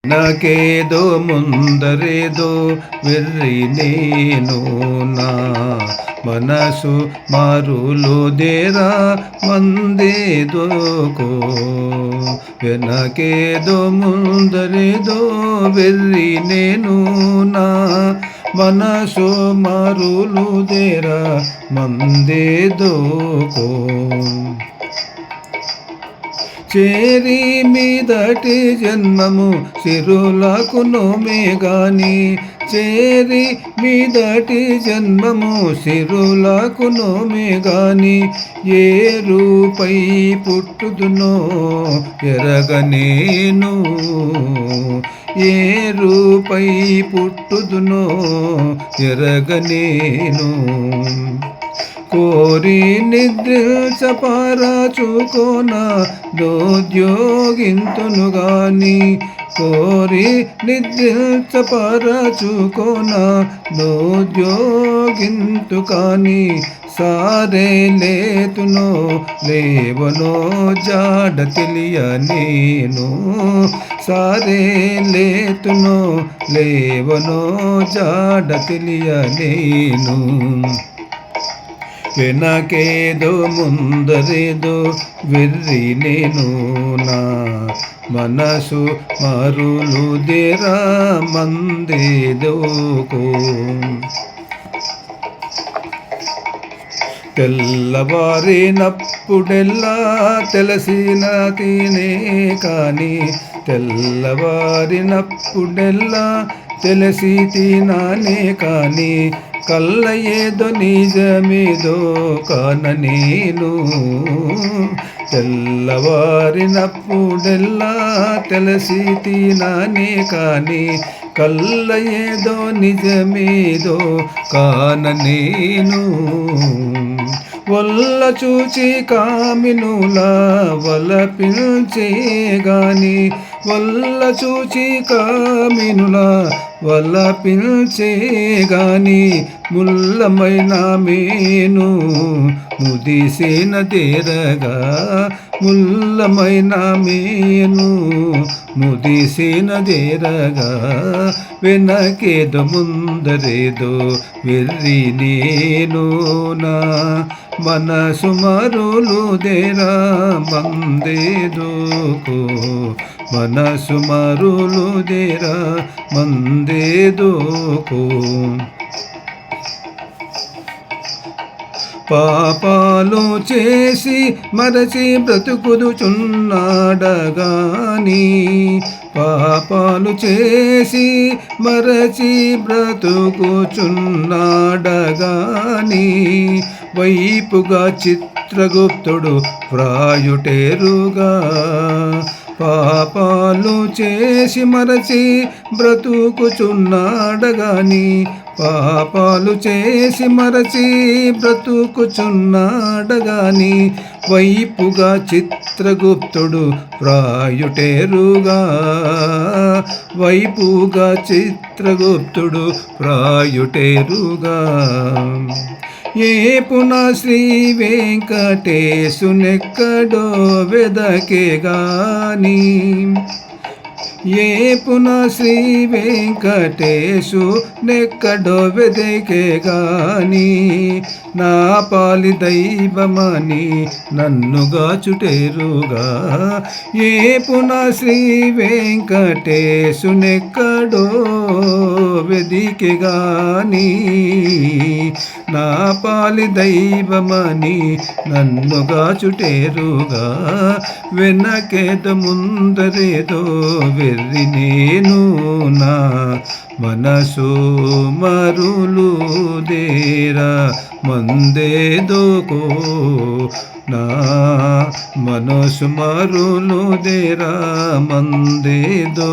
నాకేదో ముందరేదో వెర్రి నేను నా మనసు మారులుదేరా మందేదోకో వెనకేదో ముందరేదో వెర్రి నేను నా మనసు మారులుదేరా మందేదోకో చేరి మీదటి జన్మము సిరులకు నోమే గాని చేరి మీదటి జన్మము సిరులకు నోమే గాని ఏ రూపై పుట్టుదునో ఎరగనేను ఏ రూపై పుట్టుదునో ఎరగనేను కోరి నిద్రించపరచుకోన దోద్యోగింతును గాని కోరి నిద్రించపరచుకోన దోద్యోగింతు కాని సారే లేతునో లేవనో జాడ తెలియ నేను సారే లేతునో లేవనో జాడ తెలియ నేను వెనకేదో ముందరేదో వెర్రి నేను నా మనసు మరులుదేరా మందేదోకో తెల్లవారినప్పుడెల్లా తెలిసిన తినే కాని తెల్లవారినప్పుడెల్లా తెలిసి తినానే కాని కళ్ళ ఏదో నిజమేదో కాన నేను తెల్లవారినప్పుడెల్లా తెలిసి తినానే కాని కళ్ళ ఏదో నిజమేదో కాన నేను వల్ల చూచి కామినుల వలపించే గాని వల్ల చూచి కామినుల వలపించే గాని ముల్లమైన మేను ముదిసేన దేరగా ముల్లమైన మేను ముదిసేన దేరగా వెనకేదో ముందరేదో వెర్రి నేను నా మనసు మరులుదేరా మందేదోకో మనసు మరులుదేరా మందేదోకో పాపాలు చేసి మరచి బ్రతుకుదుచున్నాడగాని పాపాలు చేసి మరచి బ్రతుకుచున్నాడగాని వైపుగా చిత్రగుప్తుడు వ్రాయుటేరుగా పాపాలు చేసి మరచి బ్రతుకుచున్నాడగాని పాపాలు చేసి మరచి బ్రతుకుచున్నాడగాని వైపుగా చిత్రగుప్తుడు వ్రాయుటేరుగా వైపుగా చిత్రగుప్తుడు వ్రాయుటేరుగా ఏపున శ్రీ వెంకటేశునెక్కడో వెదకే గాని ఏపున శ్రీ వెంకటేశు నెక్కడో వెదకే గాని నా పాలి దైవమని నన్నుగాచుటేరుగా ఏపున శ్రీ వెంకటేశు నెక్కడో వెదికే గాని నా పాలి దైవమని నన్నుగాచుటేరుగా వెనకేదో ముందరేదో వెర్రి నేను నా మనసు మరులుదేరా మందేదోకో నా మనసు మరులుదేరా మందేదోకో